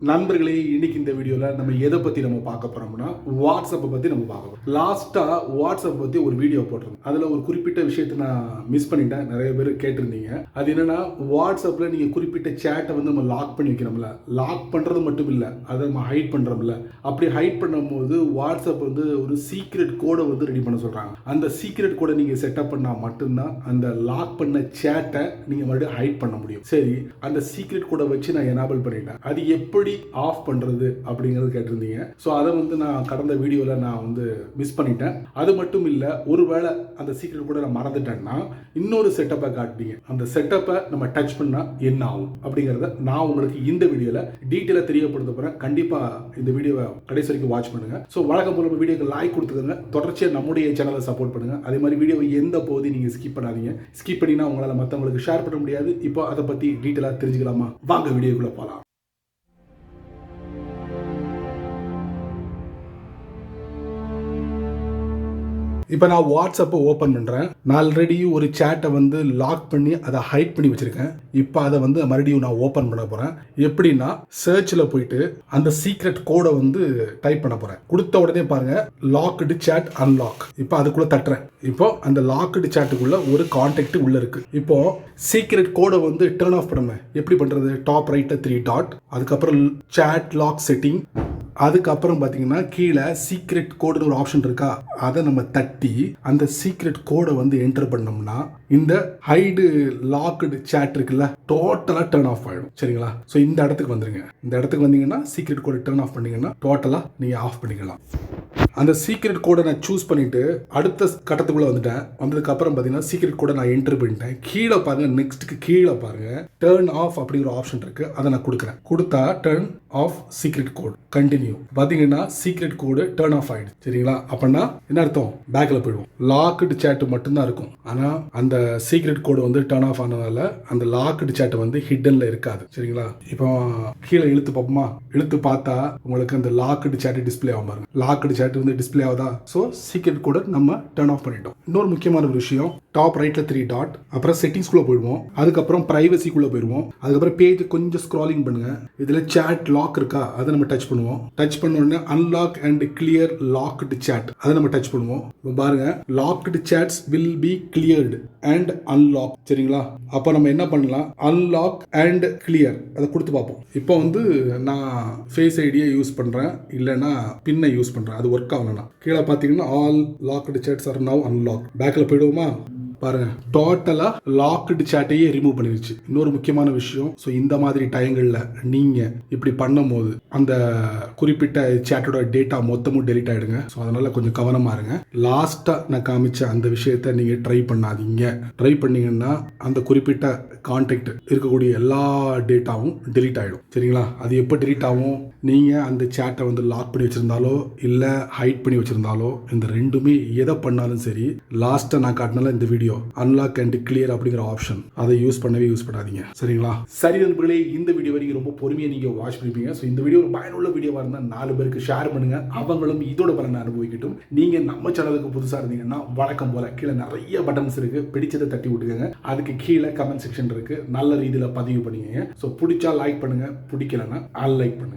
நண்பர்களே, இன்னைக்கு இந்த வீடியோவில் நம்ம எதை பற்றி நம்ம பார்க்க போகிறோம்னா வாட்ஸ்அப்பை பற்றி நம்ம பார்க்க போகிறோம். லாஸ்ட்டாக வாட்ஸ்அப் பற்றி ஒரு வீடியோ போட்டிருந்தோம். அதில் ஒரு குறிப்பிட்ட விஷயத்தை நான் மிஸ் பண்ணிட்டேன். நிறைய பேர் கேட்டிருந்தீங்க. அது என்னன்னா, வாட்ஸ்அப்பில் நீங்கள் குறிப்பிட்ட சேட்டை வந்து நம்ம லாக் பண்ணி வைக்கிறோம்ல, லாக் பண்ணுறது மட்டும் இல்லை, அதை நம்ம ஹைட் பண்ணுறோம்ல. அப்படி ஹைட் பண்ணும்போது வாட்ஸ்அப் வந்து ஒரு சீக்ரெட் கோடை வந்து ரெடி பண்ண சொல்கிறாங்க. அந்த சீக்ரெட் கோடை நீங்கள் செட்டப் பண்ணால் மட்டும்தான் அந்த லாக் பண்ண சேட்டை நீங்கள் மறுபடியும் ஹைட் பண்ண முடியும். சரி, அந்த சீக்ரெட் கோடை வச்சு நான் எனேபிள் பண்ணிட்டேன். அது எப்படி ஆஃப் பண்றது அப்படிங்கிறது கேட்டிருந்தீங்க. ஸோ அதை வந்து நான் கடந்த வீடியோவில் நான் வந்து மிஸ் பண்ணிட்டேன். அது மட்டும் இல்லை, ஒருவேளை அந்த சீக்ரெட் கூட நான் மறந்துட்டேன்னா இன்னொரு செட்டப்பை காட்டினீங்க. அந்த செட்டப்பை நம்ம டச் பண்ணா என்ன ஆகும் அப்படிங்கிறத நான் உங்களுக்கு இந்த வீடியோவில் டீட்டெயிலாக தெரியப்படுத்த போகிறேன். கண்டிப்பாக இந்த வீடியோவை கடைசி வரைக்கும் வாட்ச் பண்ணுங்க. ஸோ வழக்கம் போல வீடியோக்கு லைக் கொடுத்துக்கோங்க. தொடர்ச்சியாக நம்முடைய சேனலை சப்போர்ட் பண்ணுங்க. அதே மாதிரி வீடியோவை எந்த பகுதி நீங்கள் ஸ்கிப் பண்ணாதீங்க. ஸ்கிப் பண்ணினா உங்களால் மற்றவங்களுக்கு ஷேர் பண்ண முடியாது. இப்போ அதை பற்றி டீட்டெயிலாக தெரிஞ்சுக்கலாமா? வாங்க வீடியோக்குள்ள போகலாம். இப்போ நான் வாட்ஸ்அப்பை ஓப்பன் பண்ணுறேன். நான் ஆல்ரெடி ஒரு சேட்டை வந்து லாக் பண்ணி அதை ஹைட் பண்ணி வச்சுருக்கேன். இப்போ அதை வந்து மறுபடியும் நான் ஓப்பன் பண்ண போகிறேன். எப்படின்னா, சர்ச்சில் போயிட்டு அந்த சீக்ரெட் கோடை வந்து டைப் பண்ண போகிறேன். கொடுத்த உடனே பாருங்கள், லாக்டு சேட் அன்லாக். இப்போ அதுக்குள்ளே தட்டுறேன். இப்போ அந்த லாக்டு சேட்டுக்குள்ளே ஒரு கான்டாக்ட் உள்ளே இருக்குது. இப்போ சீக்ரெட் கோடை வந்து டர்ன் ஆஃப் பண்ணுவேன். எப்படி பண்ணுறது? டாப் ரைட்டில் 3 டாட், அதுக்கப்புறம் சேட் லாக் செட்டிங், அதுக்கப்புறம் பார்த்தீங்கன்னா கீழே சீக்ரெட் கோடுன்னு ஒரு ஆப்ஷன் இருக்கா, அதை நம்ம தட்டி அந்த சீக்ரெட் கோடை வந்து என்டர் பண்ணோம்னா இந்த ஹைடு லாக்டு சேட் இருக்குல்ல, டோட்டலாக டர்ன் ஆஃப் ஆகிடும். சரிங்களா? ஸோ இந்த இடத்துக்கு வந்துருங்க. இந்த இடத்துக்கு வந்தீங்கன்னா சீக்ரெட் கோடை டர்ன் ஆஃப் பண்ணீங்கன்னா டோட்டலாக நீங்கள் ஆஃப் பண்ணிக்கலாம். அந்த சீக்ரெட் கோடை நான் சூஸ் பண்ணிட்டு அடுத்த கட்டத்துக்குள்ள வந்துட்டேன். வந்ததுக்கு அப்புறம் பார்த்தீங்கன்னா சீக்ரெட் கோடை நான் என்டர் பண்ணிட்டேன். கீழே பாருங்க, நெக்ஸ்ட்டுக்கு கீழே பாருங்க, டர்ன் ஆஃப் அப்படிங்கிற ஆப்ஷன் இருக்கு. அதை நான் கொடுக்குறேன். கொடுத்தா turn off secret code continue. பார்த்தீங்கன்னா சீக்ரெட் கோடு டர்ன் ஆஃப் ஆயிடுச்சு. சரிங்களா? அப்படின்னா என்ன அர்த்தம்? பேக்கில் போயிடுவோம். லாக்டு சேட் மட்டும்தான் இருக்கும். ஆனால் அந்த சீக்ரெட் கோடு வந்து டர்ன் ஆஃப் ஆனதால அந்த லாக்டு சேட் வந்து ஹிடன்ல இருக்காது. சரிங்களா? இப்போ கீழே இழுத்து பார்ப்போமா? இழுத்து பார்த்தா உங்களுக்கு அந்த லாக்டு சேட் டிஸ்பிளே ஆகும் பாருங்க. லாக்டு சேட் வந்து டிஸ்பிளே ஆகுதா? ஸோ சீக்ரெட் கோடை நம்ம டர்ன் ஆஃப் பண்ணிட்டோம். இன்னொரு முக்கியமான ஒரு விஷயம், டாப் ரைட்ல 3 டாட், அப்புறம் செட்டிங்ஸ்குள்ள போயிடுவோம். அதுக்கப்புறம் பிரைவசிக்குள்ள போயிடுவோம். அதுக்கப்புறம் பேஜ் கொஞ்சம் ஸ்க்ராலிங் பண்ணுங்க. இதுல சேட் லாக் இருக்கா, அதை நம்ம டச் பண்ணுவோம். டச் பண்ண உடனே unlock and clear locked chat, அதை நம்ம டச் பண்ணுவோம். பாருங்க, locked chats will be cleared and unlock. சரிங்களா? அப்போ நம்ம என்ன பண்ணலாம்? அன்லாக் அண்ட் கிளியர் அதை கொடுத்து பார்ப்போம். இப்போ வந்து நான் ஃபேஸ் ஐடியை யூஸ் பண்றேன், இல்லைன்னா பின்னை யூஸ் பண்றேன். அது ஒர்க் ஆகணும்னா கீழே பார்த்தீங்கன்னா all logged shades are now unlock. பேக்கில் போயிடுவோமா? பாருங்க, டோட்டலா லாக்டு சேட்டையே ரிமூவ் பண்ணிருச்சு. இன்னொரு முக்கியமான விஷயம், ஸோ இந்த மாதிரி டைங்கள்ல நீங்க இப்படி பண்ணும்போது அந்த குறிப்பிட்ட சேட்டோட டேட்டா மொத்தமும் டெலிட் ஆயிடுங்க. ஸோ அதனால கொஞ்சம் கவனமா இருங்க. லாஸ்டா நான் காமிச்ச அந்த விஷயத்த நீங்க ட்ரை பண்ணாதீங்க. ட்ரை பண்ணீங்கன்னா அந்த குறிப்பிட்ட கான்டாக்ட் இருக்கக்கூடிய எல்லா டேட்டாவும் டெலிட் ஆயிடும். சரிங்களா? அது எப்போ டெலிட் ஆகும்? நீங்க அந்த சேட்டை வந்து லாக் பண்ணி வச்சிருந்தாலோ இல்ல ஹைட் பண்ணி வச்சிருந்தாலோ, இந்த ரெண்டுமே எதை பண்ணாலும் சரி, லாஸ்டா நான் காட்டினால இந்த வீடியோ அன்லாக் அண்ட் கிளியர் அப்படிங்கிற ஆப்ஷன், அதை யூஸ் பண்ணாதீங்க. சரிங்களா? சரி நண்பர்களே, இந்த வீடியோ வரைக்கும் ரொம்ப பொறுமையாக நீங்க வாட்ச் பண்ணிருப்பீங்க. ஸோ இந்த வீடியோ ஒரு பயனுள்ள வீடியோவா இருந்தால் 4 பேருக்கு ஷேர் பண்ணுங்க. அவங்களும் இதோட பலனை அனுபவிக்கட்டும். நீங்க நம்ம சேனலுக்கு புதுசா இருந்தீங்கன்னா வழக்கம் போல கீழே நிறைய பட்டன்ஸ் இருக்கு, பிடிச்சதை தட்டி விட்டுக்கங்க. அதுக்கு கீழே கமெண்ட் செக்ஷன் இருக்கு, நல்ல ரீதியில் பதிவு பண்ணிக்கங்க. ஸோ பிடிச்சா லைக் பண்ணுங்க, பிடிக்கலன்னா அன்லைக் பண்ணுங்க.